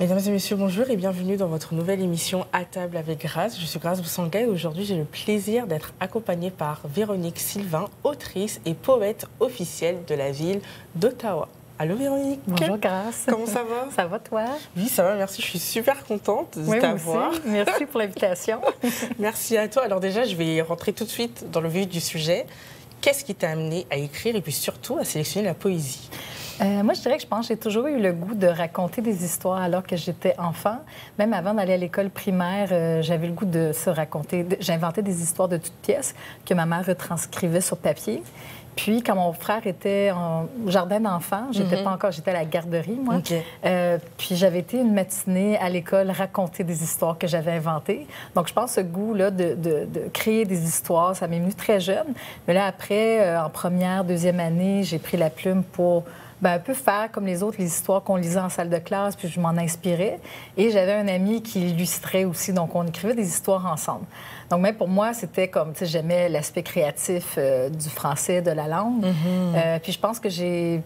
Mesdames et messieurs, bonjour et bienvenue dans votre nouvelle émission À table avec Grace. Je suis Grace Boussanga et aujourd'hui j'ai le plaisir d'être accompagnée par Véronique Sylvain, autrice et poète officielle de la ville d'Ottawa. Allô Véronique. Bonjour Grace. Comment ça va? Ça va toi? Oui, ça va, merci. Je suis super contente de t'avoir. Moi aussi. Merci pour l'invitation. Merci à toi. Alors déjà, je vais rentrer tout de suite dans le vif du sujet. Qu'est-ce qui t'a amené à écrire et puis surtout à sélectionner la poésie? Moi, je dirais que j'ai toujours eu le goût de raconter des histoires alors que j'étais enfant. Même avant d'aller à l'école primaire, j'avais le goût de se raconter. J'inventais des histoires de toutes pièces que ma mère retranscrivait sur papier. Puis, quand mon frère était au jardin d'enfants, j'étais pas encore, j'étais à la garderie, moi. Okay. Puis, j'avais été une matinée à l'école raconter des histoires que j'avais inventées. Donc, je pense que ce goût-là de créer des histoires, ça m'est venu très jeune. Mais là, après, en première, deuxième année, j'ai pris la plume pour un peu faire comme les autres, les histoires qu'on lisait en salle de classe, puis je m'en inspirais. Et j'avais un ami qui illustrait aussi, donc on écrivait des histoires ensemble. Donc même pour moi, c'était comme, tu sais, j'aimais l'aspect créatif du français, de la langue. Puis je pense que j'ai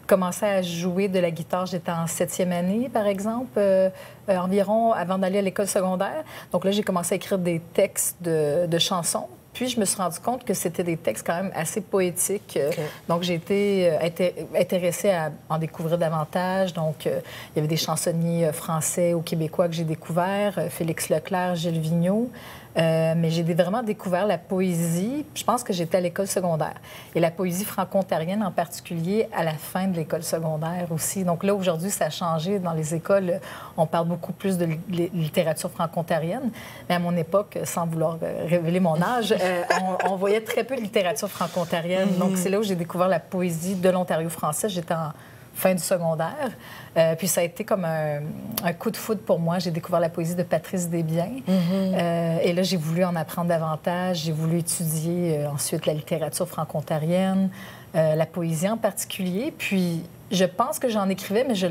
commencé à jouer de la guitare, j'étais en 7e année, par exemple, environ avant d'aller à l'école secondaire. Donc là, j'ai commencé à écrire des textes de chansons. Puis, je me suis rendu compte que c'était des textes quand même assez poétiques. Okay. Donc, j'ai été intéressée à en découvrir davantage. Donc, il y avait des chansonniers français ou québécois que j'ai découverts, Félix Leclerc, Gilles Vigneault. Mais j'ai vraiment découvert la poésie. Je pense que j'étais à l'école secondaire. Et la poésie franco-ontarienne en particulier à la fin de l'école secondaire aussi. Donc là, aujourd'hui, ça a changé. Dans les écoles, on parle beaucoup plus de littérature franco-ontarienne. Mais à mon époque, sans vouloir révéler mon âge, on voyait très peu de littérature franco-ontarienne. Donc c'est là où j'ai découvert la poésie de l'Ontario français. J'étais en fin du secondaire. Puis ça a été comme un coup de foudre pour moi. J'ai découvert la poésie de Patrice Desbiens. Et là, j'ai voulu en apprendre davantage. J'ai voulu étudier ensuite la littérature franco-ontarienne, la poésie en particulier. Puis je pense que j'en écrivais, mais je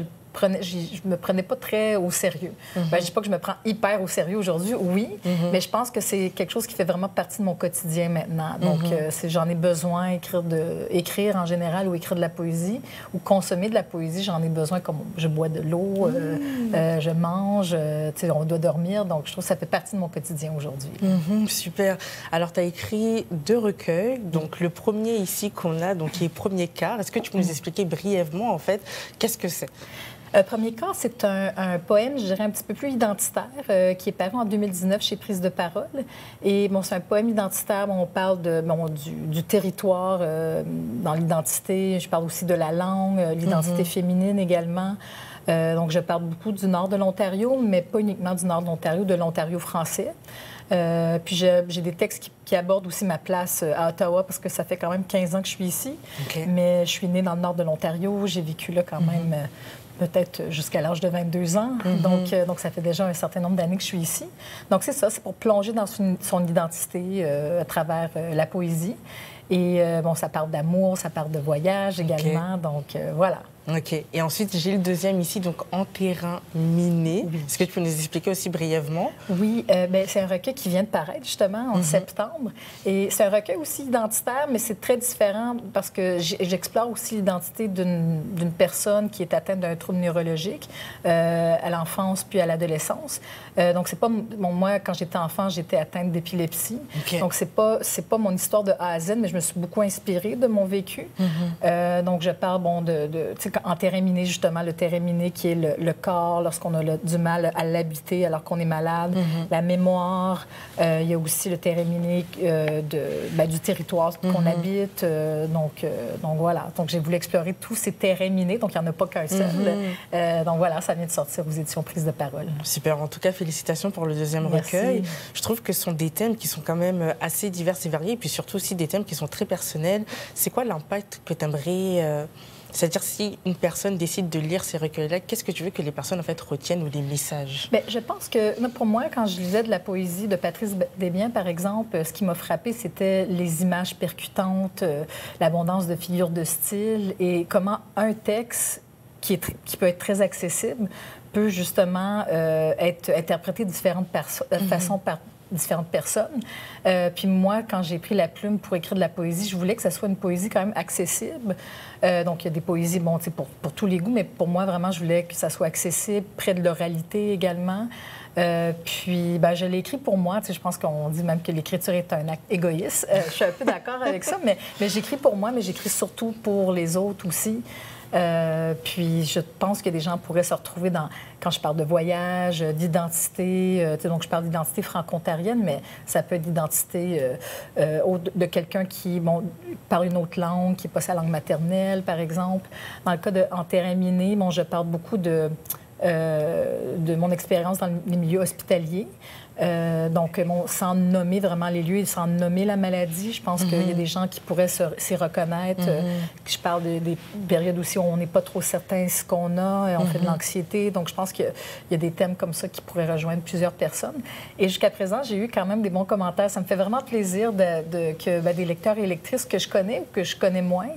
me prenais pas très au sérieux. Je dis pas que je me prends hyper au sérieux aujourd'hui, oui, mais je pense que c'est quelque chose qui fait vraiment partie de mon quotidien maintenant. Donc, j'en ai besoin, écrire en général ou écrire de la poésie ou consommer de la poésie, j'en ai besoin comme je bois de l'eau, je mange, on doit dormir. Donc, je trouve que ça fait partie de mon quotidien aujourd'hui. Super. Alors, tu as écrit 2 recueils. Donc, le premier ici qu'on a, donc, qui est Premier quart. Est-ce que tu peux nous expliquer brièvement, en fait, qu'est-ce que c'est? Premier quart, c'est un poème, je dirais, un petit peu plus identitaire, qui est paru en 2019 chez Prise de Parole. Et bon, c'est un poème identitaire. On parle du territoire dans l'identité. Je parle aussi de la langue, l'identité féminine également. Donc, je parle beaucoup du nord de l'Ontario, mais pas uniquement du nord de l'Ontario, de l'Ontario français. Puis j'ai des textes qui abordent aussi ma place à Ottawa, parce que ça fait quand même 15 ans que je suis ici. Okay. Mais je suis née dans le nord de l'Ontario. J'ai vécu là quand même peut-être jusqu'à l'âge de 22 ans. Donc, ça fait déjà un certain nombre d'années que je suis ici. Donc, c'est ça, c'est pour plonger dans son identité à travers la poésie. Et bon, ça parle d'amour, ça parle de voyage également. Donc, voilà. OK. Et ensuite, j'ai le deuxième ici, donc En terrain miné. Oui. Est-ce que tu peux nous expliquer aussi brièvement? Oui, c'est un recueil qui vient de paraître, justement, en septembre. Et c'est un recueil aussi identitaire, mais c'est très différent parce que j'explore aussi l'identité d'une personne qui est atteinte d'un trouble neurologique à l'enfance puis à l'adolescence. Donc, c'est pas... Bon, moi, quand j'étais enfant, j'étais atteinte d'épilepsie. Okay. Donc, c'est pas mon histoire de A à Z, mais je me suis beaucoup inspirée de mon vécu. Donc, je parle, bon, en terrain miné, justement, le terrain miné qui est le corps, lorsqu'on a du mal à l'habiter alors qu'on est malade, la mémoire. Il y a aussi le terrain miné du territoire qu'on habite. Donc, voilà. Donc, j'ai voulu explorer tous ces terrains minés. Donc, il n'y en a pas qu'un seul. Donc, voilà, ça vient de sortir aux éditions Prise de Parole. Super. En tout cas, félicitations pour le deuxième recueil. Je trouve que ce sont des thèmes qui sont quand même assez divers et variés, et puis surtout aussi des thèmes qui sont très personnels. C'est quoi l'impact que tu aimerais... C'est-à-dire, si une personne décide de lire ces recueils-là, qu'est-ce que tu veux que les personnes, en fait, retiennent ou les messages? Bien, je pense que, pour moi, quand je lisais de la poésie de Patrice Desbiens, par exemple, ce qui m'a frappé, c'était les images percutantes, l'abondance de figures de style et comment un texte qui peut être très accessible peut justement être interprété de différentes façons différentes personnes. Puis moi, quand j'ai pris la plume pour écrire de la poésie, je voulais que ça soit une poésie quand même accessible. Donc, il y a des poésies, bon, pour tous les goûts, mais pour moi, vraiment, je voulais que ça soit accessible, près de l'oralité également. Puis, je l'ai écrit pour moi. Tu sais, je pense qu'on dit même que l'écriture est un acte égoïste. Je suis un peu d'accord avec ça, mais j'écris pour moi, mais j'écris surtout pour les autres aussi. Puis je pense que des gens pourraient se retrouver quand je parle de voyage, d'identité. Donc, je parle d'identité franco-ontarienne, mais ça peut être d'identité de quelqu'un qui parle une autre langue, qui n'est pas sa langue maternelle, par exemple. Dans le cas de En terrain miné, je parle beaucoup de mon expérience dans les milieux hospitaliers. Donc, sans nommer vraiment les lieux et sans nommer la maladie, je pense qu'il y a des gens qui pourraient s'y reconnaître. Je parle des périodes aussi où on n'est pas trop certain ce qu'on a, on fait de l'anxiété. Donc, je pense qu'il y a des thèmes comme ça qui pourraient rejoindre plusieurs personnes. Et jusqu'à présent, j'ai eu quand même des bons commentaires. Ça me fait vraiment plaisir que des lecteurs et lectrices que je connais ou que je connais moins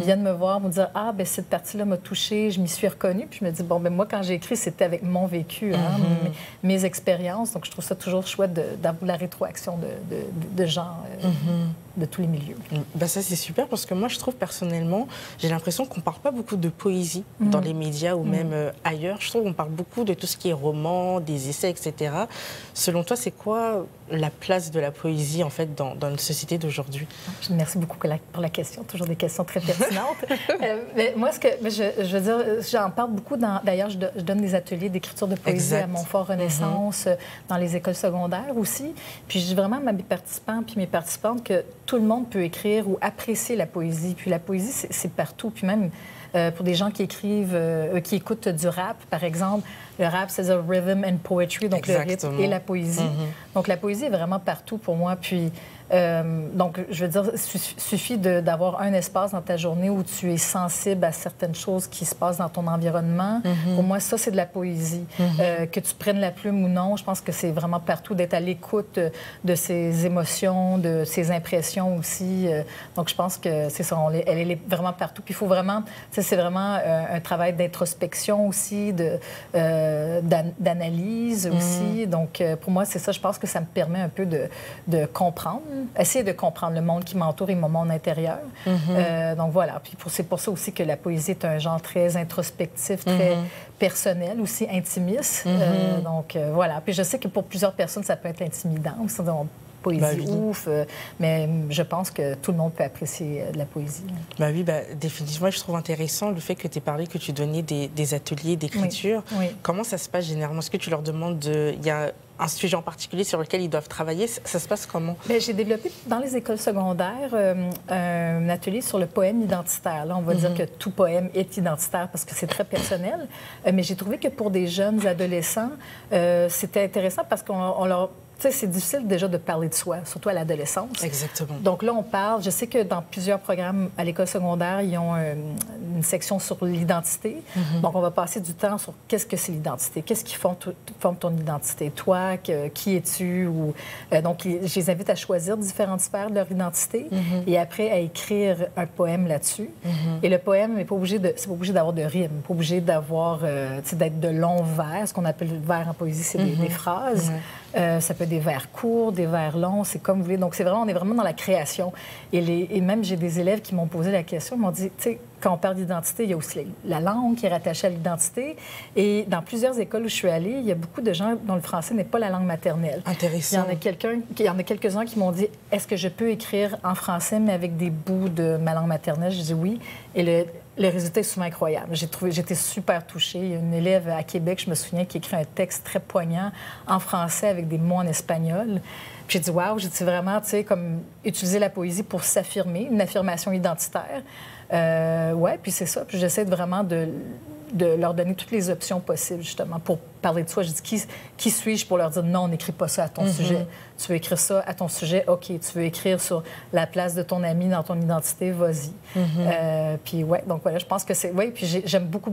viennent me voir, me dire « Ah, cette partie-là m'a touchée, je m'y suis reconnue. » Puis je me dis « Bon, moi, quand j'ai écrit, c'était avec mon vécu, mes expériences. » Donc, je trouve ça toujours chouette d'avoir la rétroaction de gens de tous les milieux. Ça, c'est super parce que moi, je trouve personnellement, j'ai l'impression qu'on ne parle pas beaucoup de poésie dans les médias ou même ailleurs. Je trouve qu'on parle beaucoup de tout ce qui est roman, des essais, etc. Selon toi, c'est quoi la place de la poésie, en fait, dans notre société d'aujourd'hui? Merci beaucoup pour la question. Toujours des questions très pertinentes. Mais moi, je veux dire, j'en parle beaucoup. D'ailleurs, je donne des ateliers d'écriture de poésie à Montfort Renaissance, dans les écoles secondaires aussi. Puis je dis vraiment à mes participants puis mes participantes que tout le monde peut écrire ou apprécier la poésie. Puis la poésie, c'est partout. Puis même pour des gens qui écrivent, qui écoutent du rap, par exemple, le rap, c'est le rhythm and poetry, donc le rythme et la poésie. Donc la poésie est vraiment partout pour moi. Puis donc, je veux dire, suffit d'avoir un espace dans ta journée où tu es sensible à certaines choses qui se passent dans ton environnement. Pour moi, ça, c'est de la poésie. Que tu prennes la plume ou non, je pense que c'est vraiment partout d'être à l'écoute de ses émotions, de ses impressions aussi. Donc, je pense que c'est ça, elle est vraiment partout. Puis il faut vraiment, c'est vraiment un travail d'introspection aussi, d'analyse aussi. Donc, pour moi, c'est ça, je pense que ça me permet un peu de comprendre. Essayer de comprendre le monde qui m'entoure et mon monde intérieur. Donc voilà. Puis c'est pour ça aussi que la poésie est un genre très introspectif, très personnel, aussi intimiste. Donc voilà. Puis je sais que pour plusieurs personnes, ça peut être intimidant. Donc, poésie ouf, mais je pense que tout le monde peut apprécier de la poésie. Oui, définitivement. Je trouve intéressant le fait que tu aies parlé que tu donnais des ateliers d'écriture. Oui. Comment ça se passe généralement? Est-ce que tu leur demandes il y a un sujet en particulier sur lequel ils doivent travailler? Ça se passe comment? J'ai développé dans les écoles secondaires un atelier sur le poème identitaire. Là, on va dire que tout poème est identitaire parce que c'est très personnel. Mais j'ai trouvé que pour des jeunes adolescents, c'était intéressant parce qu'on leur... Tu sais, c'est difficile déjà de parler de soi, surtout à l'adolescence. Exactement. Donc là, on parle... Je sais que dans plusieurs programmes à l'école secondaire, ils ont une section sur l'identité. Donc, on va passer du temps sur qu'est-ce que c'est l'identité, qu'est-ce qui forme ton identité, toi, qui es-tu? Donc, je les invite à choisir différentes sphères de leur identité et après à écrire un poème là-dessus. Et le poème n'est pas obligé d'avoir de rime, pas obligé d'avoir, d'être de longs vers. Ce qu'on appelle vers en poésie, c'est des phrases. Ça peut être des vers courts, des vers longs, c'est comme vous voulez. Donc, on est vraiment dans la création. Et même, j'ai des élèves qui m'ont posé la question, ils m'ont dit, tu sais, quand on parle d'identité, il y a aussi la langue qui est rattachée à l'identité. Et dans plusieurs écoles où je suis allée, il y a beaucoup de gens dont le français n'est pas la langue maternelle. Intéressant. Il y en a quelques-uns qui m'ont dit, est-ce que je peux écrire en français, mais avec des bouts de ma langue maternelle? Je dis oui. Et le résultat est souvent incroyable. J'étais super touchée. Il y a une élève à Québec, je me souviens, qui écrit un texte très poignant en français avec des mots en espagnol. Puis j'ai dit, waouh, j'ai dit vraiment, tu sais, comme utiliser la poésie pour s'affirmer, une affirmation identitaire. Ouais, puis c'est ça. Puis j'essaie vraiment de leur donner toutes les options possibles, justement, pour parler de soi. Je dis, qui suis-je pour leur dire, non, n'écris pas ça à ton sujet. Tu veux écrire ça à ton sujet, OK. Tu veux écrire sur la place de ton ami dans ton identité, vas-y. Puis, ouais, donc voilà, je pense que c'est... Oui, puis j'aime beaucoup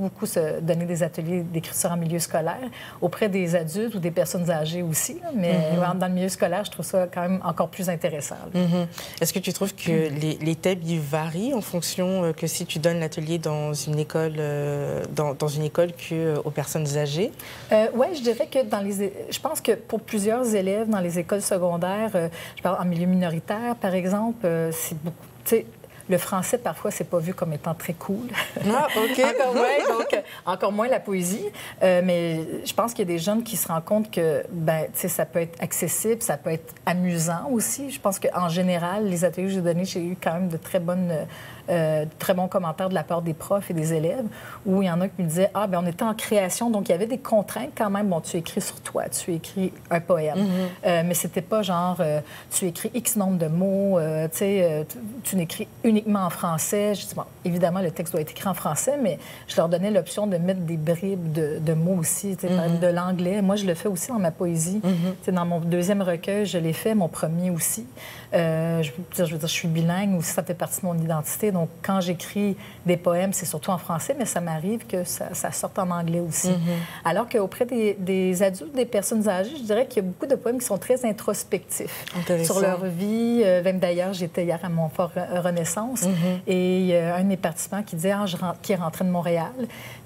donner des ateliers d'écriture en milieu scolaire auprès des adultes ou des personnes âgées aussi. Là, mais dans le milieu scolaire, je trouve ça quand même encore plus intéressant. Est-ce que tu trouves que les thèmes, ils varient en fonction que si tu donnes l'atelier dans une école, dans une école qu'aux personnes âgées? Oui, je dirais que je pense que pour plusieurs élèves dans les écoles secondaires, je parle en milieu minoritaire, par exemple, c'est beaucoup... Tu sais, le français, parfois, c'est pas vu comme étant très cool. Ah, OK. Encore moins la poésie. Mais je pense qu'il y a des jeunes qui se rendent compte que ça peut être accessible, ça peut être amusant aussi. Je pense qu'en général, les ateliers que j'ai donnés, j'ai eu quand même de très bons commentaires de la part des profs et des élèves, où il y en a qui me disaient, on était en création, donc il y avait des contraintes quand même. Bon, tu écris sur toi, tu écris un poème. Mais c'était pas genre, tu écris X nombre de mots, tu n'écris uniquement en français. Je dis, bon, évidemment, le texte doit être écrit en français, mais je leur donnais l'option de mettre des bribes de mots aussi, de l'anglais. Moi, je le fais aussi dans ma poésie. Dans mon deuxième recueil, je l'ai fait, mon premier aussi. Je veux dire, je suis bilingue aussi, ça fait partie de mon identité. Donc, quand j'écris des poèmes, c'est surtout en français, mais ça m'arrive que ça sorte en anglais aussi. Alors qu'auprès des adultes, des personnes âgées, je dirais qu'il y a beaucoup de poèmes qui sont très introspectifs sur leur vie. Même d'ailleurs, j'étais hier à Montfort Renaissance et il y a un de mes participants qui disait qui est rentré de Montréal,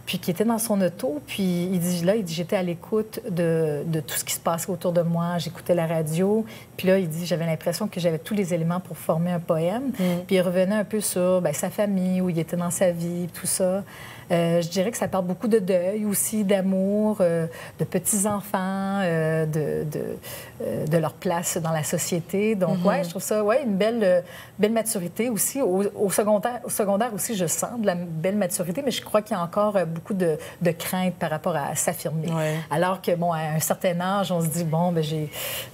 puis qui était dans son auto, puis il dit, j'étais à l'écoute de tout ce qui se passait autour de moi, j'écoutais la radio, puis là, il dit, j'avais l'impression que j'avais tous les éléments pour former un poème, puis il revenait un peu sur sa famille, où il était dans sa vie, tout ça. Je dirais que ça parle beaucoup de deuil aussi, d'amour, de petits-enfants, de leur place dans la société. Donc, je trouve ça, une belle maturité aussi. Au secondaire aussi, je sens de la belle maturité, mais je crois qu'il y a encore beaucoup de crainte par rapport à s'affirmer. Alors que, bon, à un certain âge, on se dit, bon,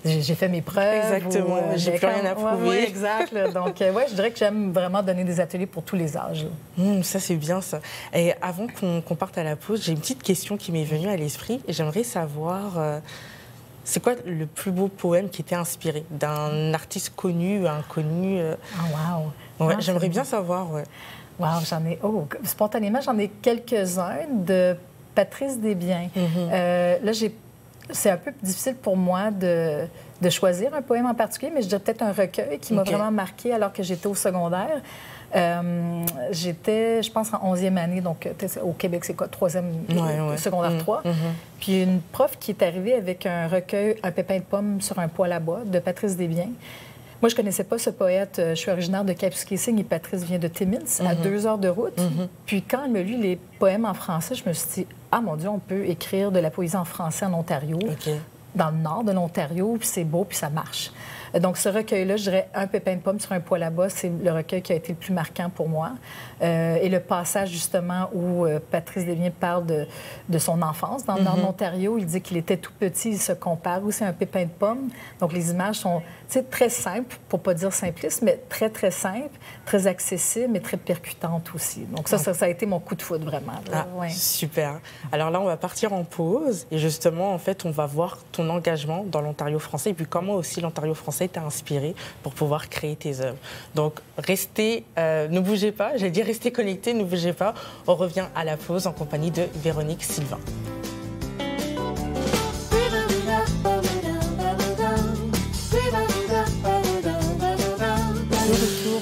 j'ai fait mes preuves. Exactement, j'ai plus rien à prouver. Exact. Donc, je dirais que j'aime vraiment donner des ateliers pour tous les âges. Ça, c'est bien, ça. Et avant qu'on parte à la pause, j'ai une petite question qui m'est venue à l'esprit. J'aimerais savoir, c'est quoi le plus beau poème qui était inspiré d'un artiste connu ou inconnu? J'aimerais bien savoir. Spontanément, j'en ai quelques-uns de Patrice Desbiens. Là, c'est un peu difficile pour moi de choisir un poème en particulier, mais je dirais peut-être un recueil qui m'a vraiment marqué alors que j'étais au secondaire. J'étais, je pense, en 11e année, donc au Québec, c'est quoi, secondaire 3. Puis une prof qui est arrivée avec un recueil, Un pépin de pomme sur un poêle à bois, de Patrice Desbiens. Moi, je ne connaissais pas ce poète. Je suis originaire de Kapuskasing et Patrice vient de Timmins, à 2 heures de route. Puis quand elle me lut les poèmes en français, je me suis dit, ah mon Dieu, on peut écrire de la poésie en français en Ontario, dans le nord de l'Ontario, puis c'est beau, puis ça marche. Donc, ce recueil-là, je dirais Un pépin de pomme sur un poêle à bois, c'est le recueil qui a été le plus marquant pour moi. Et le passage, justement, où Patrice Desbiens parle de son enfance dans le nord de l'Ontario, il dit qu'il était tout petit, il se compare aussi à un pépin de pomme. Donc, les images sont très simples, pour ne pas dire simplistes, mais très, très simples, très accessibles, mais très percutantes aussi. Donc, ça a été mon coup de foudre, vraiment. Super. Alors là, on va partir en pause. Et justement, en fait, on va voir ton engagement dans l'Ontario français et puis comment aussi l'Ontario français t'a inspiré pour pouvoir créer tes œuvres. Donc, ne bougez pas. J'allais dire restez connectés, ne bougez pas. On revient à la pause en compagnie de Véronique Sylvain.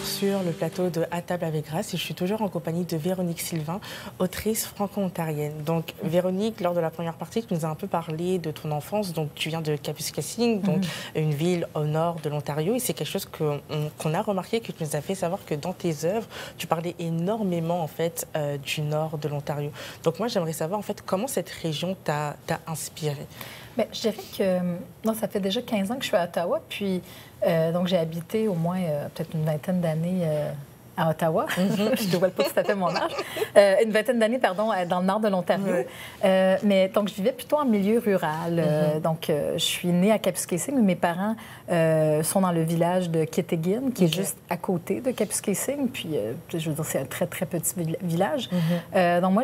Sur le plateau de À table avec Grâce et je suis toujours en compagnie de Véronique Sylvain, autrice franco-ontarienne. Donc Véronique, lors de la première partie, tu nous as un peu parlé de ton enfance. Donc tu viens de Kapuskasing, donc une ville au nord de l'Ontario, et c'est quelque chose qu'on a remarqué, que tu nous as fait savoir que dans tes œuvres, tu parlais énormément en fait du nord de l'Ontario. Donc moi j'aimerais savoir en fait comment cette région t'a inspiré. Bien, je dirais que ça fait déjà 15 ans que je suis à Ottawa, puis donc j'ai habité au moins peut-être une vingtaine d'années à Ottawa. Je ne dévoile pas tout à fait mon âge. Une vingtaine d'années, pardon, dans le nord de l'Ontario. Mais donc, je vivais plutôt en milieu rural. Donc, je suis née à Kapuskasing, mais mes parents sont dans le village de Kitigin, qui est juste à côté de Kapuskasing. Puis, je veux dire, c'est un très, très petit village. Donc, moi,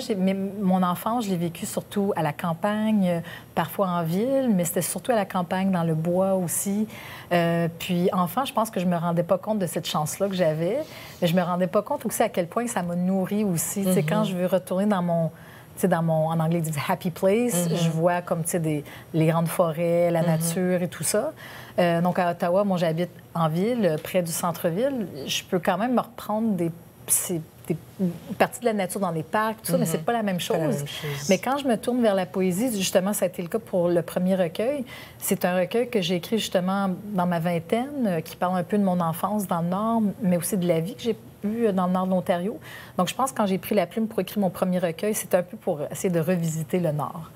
mon enfance, je l'ai vécu surtout à la campagne, parfois en ville, mais c'était surtout à la campagne, dans le bois aussi. Puis, enfant, je pense que je ne me rendais pas compte de cette chance-là que j'avais. Mais je me rendais pas compte aussi à quel point ça m'a nourri aussi. Tu sais, quand je veux retourner dans mon, en anglais, ils disent happy place, je vois comme, les grandes forêts, la nature et tout ça. Donc, à Ottawa, moi, j'habite en ville, près du centre-ville. Je peux quand même me reprendre ces partie de la nature dans les parcs, tout ça, mais c'est pas la même chose. Pas la même chose. Mais quand je me tourne vers la poésie, justement, ça a été le cas pour le premier recueil. C'est un recueil que j'ai écrit justement dans ma vingtaine, qui parle un peu de mon enfance dans le Nord, mais aussi de la vie que j'ai eue dans le Nord de l'Ontario. Donc, je pense que quand j'ai pris la plume pour écrire mon premier recueil, c'était un peu pour essayer de revisiter le Nord.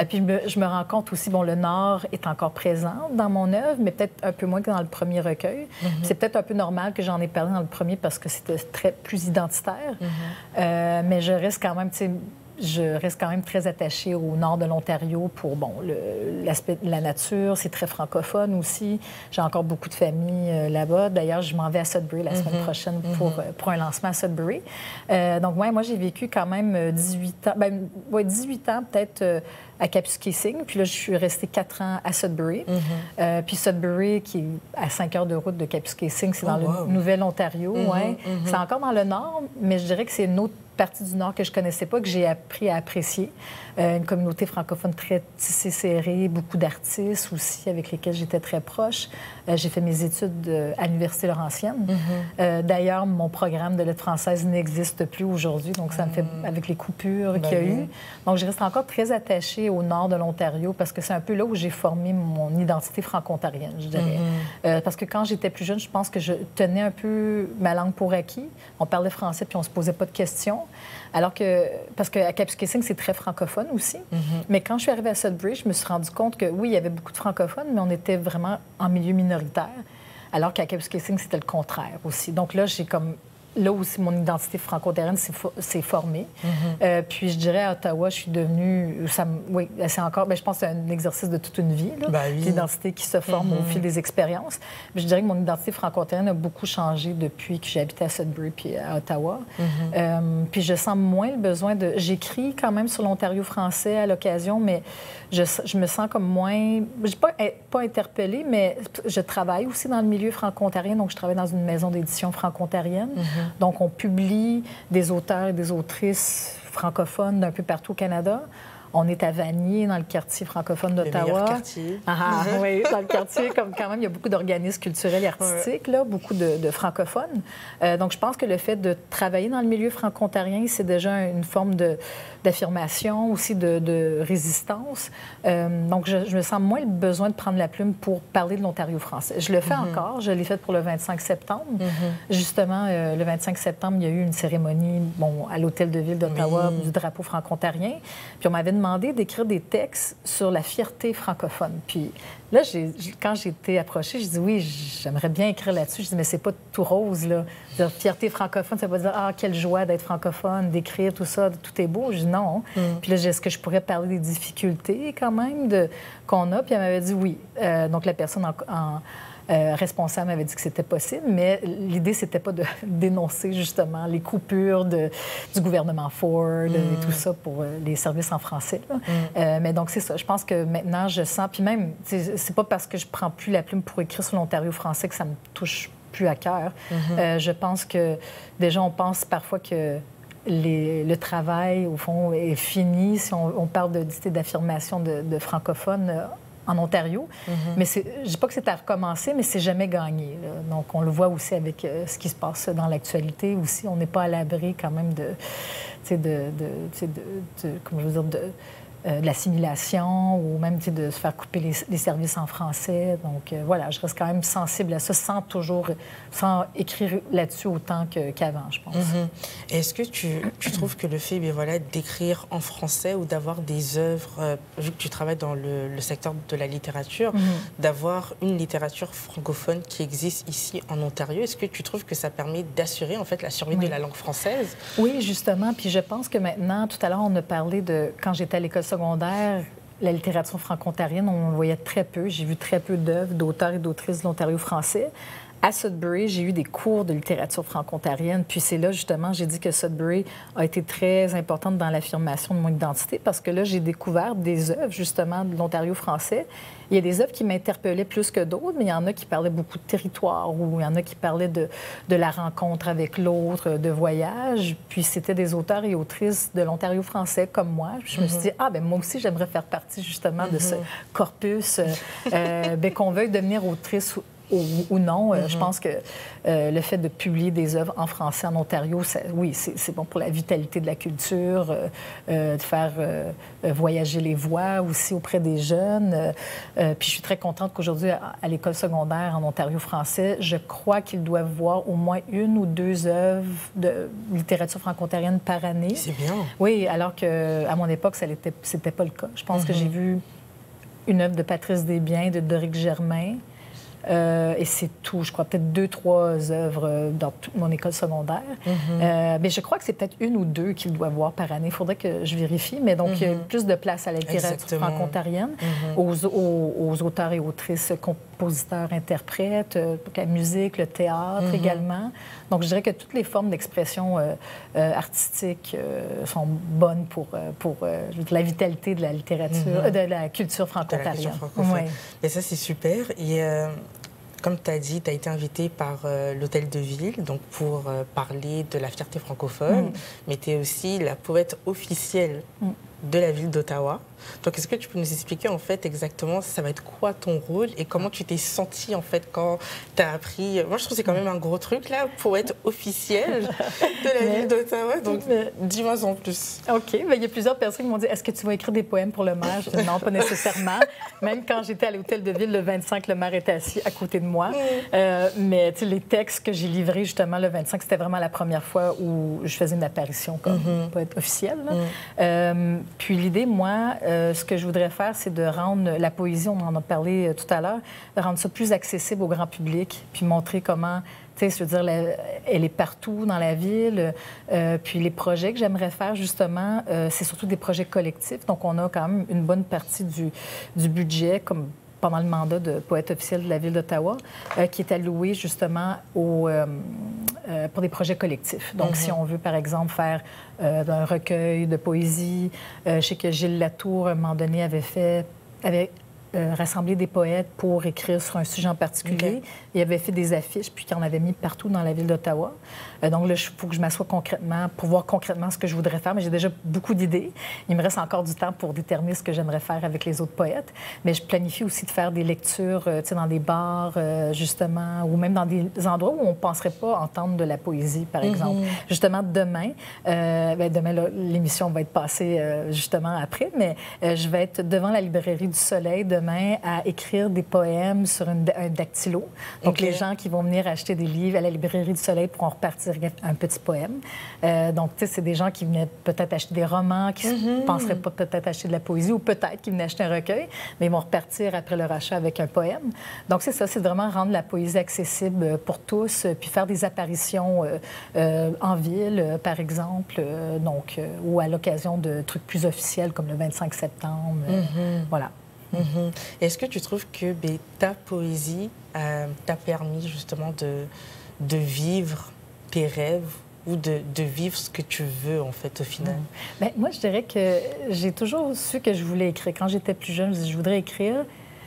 Puis je me rends compte aussi, bon, le Nord est encore présent dans mon œuvre, mais peut-être un peu moins que dans le premier recueil. C'est peut-être un peu normal que j'en ai parlé dans le premier parce que c'était plus identitaire. Mais je reste quand même, tu sais, je reste quand même très attachée au nord de l'Ontario pour, bon, l'aspect de la nature. C'est très francophone aussi. J'ai encore beaucoup de familles là-bas. D'ailleurs, je m'en vais à Sudbury la semaine prochaine pour un lancement à Sudbury. Donc, ouais, moi, j'ai vécu quand même 18 ans, 18 ans peut-être à Kapuskasing. Puis là, je suis restée 4 ans à Sudbury. Puis Sudbury, qui est à 5 heures de route de Kapuskasing, c'est dans le Nouvel-Ontario. C'est encore dans le nord, mais je dirais que c'est une autre partie du Nord que je ne connaissais pas, que j'ai appris à apprécier. Une communauté francophone très tissée, serrée, beaucoup d'artistes aussi avec lesquels j'étais très proche. J'ai fait mes études à l'Université Laurentienne. D'ailleurs, mon programme de lettres françaises n'existe plus aujourd'hui, donc ça me fait avec les coupures qu'il y a eu. Donc, je reste encore très attachée au Nord de l'Ontario parce que c'est un peu là où j'ai formé mon identité franco-ontarienne, je dirais. Parce que quand j'étais plus jeune, je pense que je tenais un peu ma langue pour acquis. On parlait français puis on se posait pas de questions. Alors que, parce qu'à Kapuskasing, c'est très francophone aussi. Mais quand je suis arrivée à Sudbury, je me suis rendu compte que oui, il y avait beaucoup de francophones, mais on était vraiment en milieu minoritaire. Alors qu'à Kapuskasing, c'était le contraire aussi. Donc là, j'ai comme... Là aussi, mon identité franco-ontarienne s'est formée. Puis je dirais, à Ottawa, je suis devenue... Oui, c'est encore... Bien, je pense que c'est un exercice de toute une vie, l'identité qui se forme au fil des expériences. Mais je dirais que mon identité franco-ontarienne a beaucoup changé depuis que j'ai habité à Sudbury puis à Ottawa. Puis je sens moins le besoin de... J'écris quand même sur l'Ontario français à l'occasion, mais je me sens comme moins... Je dis pas interpellée, mais je travaille aussi dans le milieu franco-ontarien, donc je travaille dans une maison d'édition franco-ontarienne. Donc, on publie des auteurs et des autrices francophones d'un peu partout au Canada. On est à Vanier, dans le quartier francophone d'Ottawa. Le meilleur quartier. Oui, dans le quartier, comme quand même, il y a beaucoup d'organismes culturels et artistiques, là, beaucoup de francophones. Donc, je pense que le fait de travailler dans le milieu franco-ontarien, c'est déjà une forme d'affirmation, aussi de résistance. Donc, je me sens moins le besoin de prendre la plume pour parler de l'Ontario français. Je le fais encore. Je l'ai fait pour le 25 septembre. Justement, le 25 septembre, il y a eu une cérémonie à l'Hôtel de Ville d'Ottawa du drapeau franco-ontarien. Puis on m'avait demandé d'écrire des textes sur la fierté francophone. Puis là, quand j'ai été approchée, je dis oui, j'aimerais bien écrire là-dessus. Je dis mais c'est pas tout rose, là. Dire, fierté francophone, ça veut pas dire ah, quelle joie d'être francophone, d'écrire tout ça, tout est beau. Je dis non. Puis là, est-ce que je pourrais parler des difficultés quand même qu'on a? Puis elle m'avait dit oui. Donc la personne responsable m'avait dit que c'était possible, mais l'idée, c'était pas de dénoncer justement les coupures du gouvernement Ford et tout ça pour les services en français. Mais donc, c'est ça. Je pense que maintenant, je sens... Puis même, c'est pas parce que je prends plus la plume pour écrire sur l'Ontario français que ça me touche plus à cœur. Je pense que, déjà, on pense parfois que le travail, au fond, est fini si on parle d'affirmation de francophones en Ontario. Mais je ne dis pas que c'est à recommencer, mais c'est jamais gagné, là. Donc, on le voit aussi avec ce qui se passe dans l'actualité aussi. On n'est pas à l'abri quand même de comment je veux dire, de l'assimilation ou même de se faire couper les services en français. Donc, voilà, je reste quand même sensible à ça sans écrire là-dessus autant qu'avant, je pense. Est-ce que tu trouves que le fait d'écrire en français ou d'avoir des œuvres, vu que tu travailles dans le secteur de la littérature, d'avoir une littérature francophone qui existe ici en Ontario, est-ce que tu trouves que ça permet d'assurer en fait la survie de la langue française? Oui, justement. Puis je pense que maintenant, tout à l'heure, on a parlé de quand j'étais à l'école secondaire, la littérature franco-ontarienne, on voyait très peu. J'ai vu très peu d'œuvres d'auteurs et d'autrices de l'Ontario français. À Sudbury, j'ai eu des cours de littérature franco-ontarienne. Puis c'est là, justement, j'ai dit que Sudbury a été très importante dans l'affirmation de mon identité parce que là, j'ai découvert des œuvres, justement, de l'Ontario français. Il y a des œuvres qui m'interpellaient plus que d'autres, mais il y en a qui parlaient beaucoup de territoire ou il y en a qui parlaient de la rencontre avec l'autre, de voyage. Puis c'était des auteurs et autrices de l'Ontario français comme moi. Je me suis dit, moi aussi, j'aimerais faire partie, justement, de ce corpus. Qu'on veuille devenir autrice ou non. Je pense que le fait de publier des œuvres en français en Ontario, oui, c'est bon pour la vitalité de la culture, de faire voyager les voix aussi auprès des jeunes. Puis je suis très contente qu'aujourd'hui, à l'école secondaire en Ontario français, je crois qu'ils doivent voir au moins 1 ou 2 œuvres de littérature franco-ontarienne par année. C'est bien. Oui, alors qu'à mon époque, c'était pas le cas. Je pense que j'ai vu une œuvre de Patrice Desbiens, de Doric Germain. Et c'est tout. Je crois peut-être 2, 3 œuvres dans toute mon école secondaire. Mais je crois que c'est peut-être 1 ou 2 qu'ils doivent voir par année. Il faudrait que je vérifie. Mais donc, il y a plus de place à la littérature franco-ontarienne, aux auteurs et autrices, compositeurs, interprètes, la musique, le théâtre également. Donc, je dirais que toutes les formes d'expression artistique sont bonnes pour la vitalité de la littérature, de la culture franco-ontarienne. Ouais. Et ça, c'est super. Et comme tu as dit, tu as été invitée par l'Hôtel de Ville donc pour parler de la fierté francophone, mais tu es aussi la poète officielle de la ville d'Ottawa. Donc, est-ce que tu peux nous expliquer, en fait, exactement, ça va être quoi ton rôle et comment tu t'es sentie, en fait, quand tu as appris... Moi, je trouve que c'est quand même un gros truc, là, pour être officielle de la ville d'Ottawa. Donc, dis-moi en plus. OK. Mais il y a plusieurs personnes qui m'ont dit, est-ce que tu vas écrire des poèmes pour le maire? Je dis, non, pas nécessairement. Même quand j'étais à l'Hôtel de Ville, le 25, le maire était assis à côté de moi. Mais, tu sais, les textes que j'ai livrés, justement, le 25, c'était vraiment la première fois où je faisais une apparition comme poète officielle. Puis l'idée, moi... ce que je voudrais faire, c'est de rendre la poésie, on en a parlé tout à l'heure, de rendre ça plus accessible au grand public, puis montrer comment, tu sais, je veux dire, elle est partout dans la ville. Puis les projets que j'aimerais faire, justement, c'est surtout des projets collectifs. Donc, on a quand même une bonne partie du budget, comme pendant le mandat de poète officiel de la ville d'Ottawa, qui est alloué justement pour des projets collectifs. Donc, si on veut, par exemple, faire un recueil de poésie, je sais que Gilles Latour, à un moment donné, avait rassemblé des poètes pour écrire sur un sujet en particulier. Il avait fait des affiches, puis qu'il en avait mis partout dans la ville d'Ottawa. Donc là, il faut que je m'assoie concrètement pour voir concrètement ce que je voudrais faire. Mais j'ai déjà beaucoup d'idées. Il me reste encore du temps pour déterminer ce que j'aimerais faire avec les autres poètes. Mais je planifie aussi de faire des lectures, tu sais, dans des bars, justement, ou même dans des endroits où on ne penserait pas entendre de la poésie, par exemple. Justement, demain, l'émission va être passée justement après, mais je vais être devant la librairie du Soleil demain à écrire des poèmes sur un dactylo. Donc, les gens qui vont venir acheter des livres à la librairie du Soleil pourront repartir un petit poème. Donc, tu sais, c'est des gens qui venaient peut-être acheter des romans, qui ne penseraient pas peut-être acheter de la poésie, ou peut-être qui venaient acheter un recueil, mais ils vont repartir après leur achat avec un poème. Donc, c'est ça, c'est vraiment rendre la poésie accessible pour tous, puis faire des apparitions en ville, par exemple, donc, ou à l'occasion de trucs plus officiels, comme le 25 septembre. Voilà. Est-ce que tu trouves que ta poésie t'a permis justement de vivre tes rêves ou de vivre ce que tu veux, en fait, au final? Bien, moi, je dirais que j'ai toujours su que je voulais écrire. Quand j'étais plus jeune, je disais, je voudrais écrire.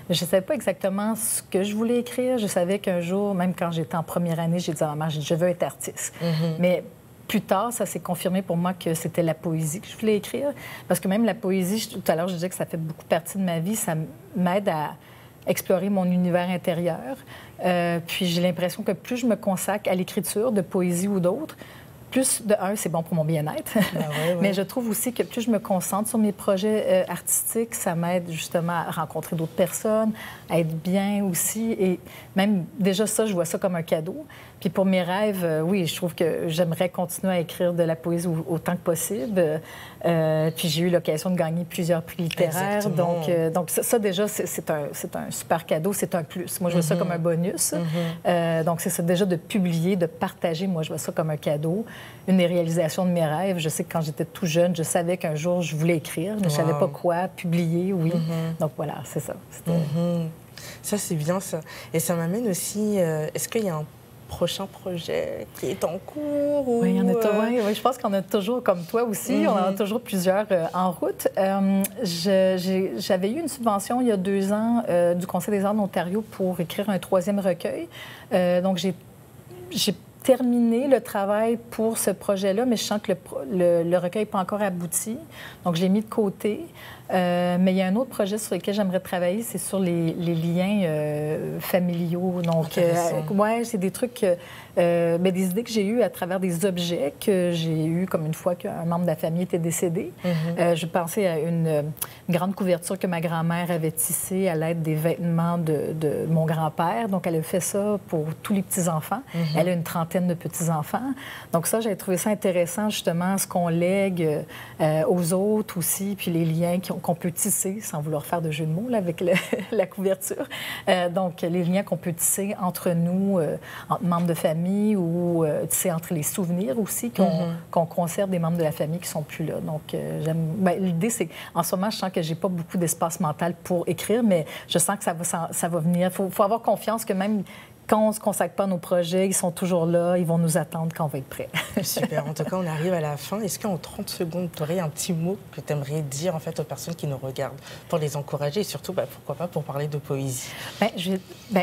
Mais je ne savais pas exactement ce que je voulais écrire. Je savais qu'un jour, même quand j'étais en première année, j'ai dit à ma mère, je veux être artiste. Mais plus tard, ça s'est confirmé pour moi que c'était la poésie que je voulais écrire. Parce que même la poésie, tout à l'heure, je disais que ça fait beaucoup partie de ma vie. Ça m'aide à explorer mon univers intérieur. Puis j'ai l'impression que plus je me consacre à l'écriture de poésie ou d'autres, plus, de un, c'est bon pour mon bien-être. Mais je trouve aussi que plus je me concentre sur mes projets artistiques, ça m'aide justement à rencontrer d'autres personnes, à être bien aussi. Et même, déjà ça, je vois ça comme un cadeau. Puis pour mes rêves, oui, je trouve que j'aimerais continuer à écrire de la poésie autant que possible. Puis j'ai eu l'occasion de gagner plusieurs prix littéraires. Donc ça, déjà, c'est un super cadeau, c'est un plus. Moi, je vois ça comme un bonus. Donc c'est ça, déjà de publier, de partager, moi, je vois ça comme un cadeau. Une des réalisations de mes rêves, je sais que quand j'étais tout jeune, je savais qu'un jour, je voulais écrire, mais je ne savais pas quoi, publier, oui. Donc voilà, c'est ça. Ça, c'est bien, ça. Et ça m'amène aussi... est-ce qu'il y a un prochain projet qui est en cours? Ou... Oui, je pense qu'on a toujours, comme toi aussi, on en a toujours plusieurs en route. J'avais eu une subvention il y a 2 ans du Conseil des arts d'Ontario pour écrire un 3e recueil. Donc, j'ai terminé le travail pour ce projet-là, mais je sens que le recueil n'est pas encore abouti. Donc, je l'ai mis de côté. Mais il y a un autre projet sur lequel j'aimerais travailler, c'est sur les liens familiaux. Donc, ouais, c'est des trucs, des idées que j'ai eues à travers des objets que j'ai eus, comme une fois qu'un membre de la famille était décédé. Je pensais à une grande couverture que ma grand-mère avait tissée à l'aide des vêtements de mon grand-père. Donc, elle a fait ça pour tous les petits-enfants. Elle a une trentaine de petits-enfants. Donc, ça, j'avais trouvé ça intéressant, justement, ce qu'on lègue aux autres aussi, puis les liens qu'on peut tisser, sans vouloir faire de jeu de mots là, avec la couverture. Donc, les liens qu'on peut tisser entre nous, entre membres de famille ou tisser entre les souvenirs aussi, qu'on conserve des membres de la famille qui sont plus là. Donc, l'idée, c'est qu'en ce moment, je sens que j'ai pas beaucoup d'espace mental pour écrire, mais je sens que ça va venir. Il faut avoir confiance que même quand on ne se consacre pas à nos projets, ils sont toujours là, ils vont nous attendre quand on va être prêt. Super. En tout cas, on arrive à la fin. Est-ce qu'en 30 secondes, tu aurais un petit mot que tu aimerais dire en fait, aux personnes qui nous regardent pour les encourager et surtout, pourquoi pas, pour parler de poésie?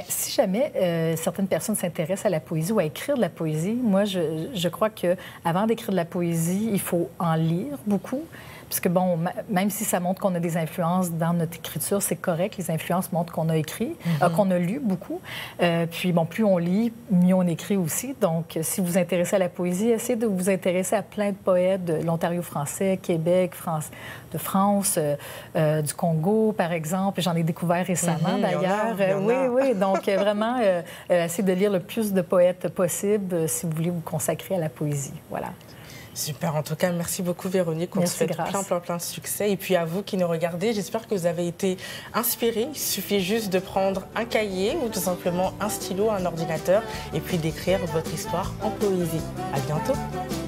Si jamais certaines personnes s'intéressent à la poésie ou à écrire de la poésie, moi, je crois qu'avant d'écrire de la poésie, il faut en lire beaucoup. Parce que, bon, même si ça montre qu'on a des influences dans notre écriture, c'est correct. Les influences montrent qu'on a écrit, qu'on a lu beaucoup. Puis, bon, plus on lit, mieux on écrit aussi. Donc, si vous vous intéressez à la poésie, essayez de vous intéresser à plein de poètes de l'Ontario français, Québec, de France, du Congo, par exemple. J'en ai découvert récemment, d'ailleurs. Oui. Donc, vraiment, essayez de lire le plus de poètes possible si vous voulez vous consacrer à la poésie. Voilà. Super. En tout cas, merci beaucoup, Véronique. On te souhaite plein de succès. Et puis, à vous qui nous regardez, j'espère que vous avez été inspirés. Il suffit juste de prendre un cahier ou tout simplement un stylo, un ordinateur et puis d'écrire votre histoire en poésie. À bientôt.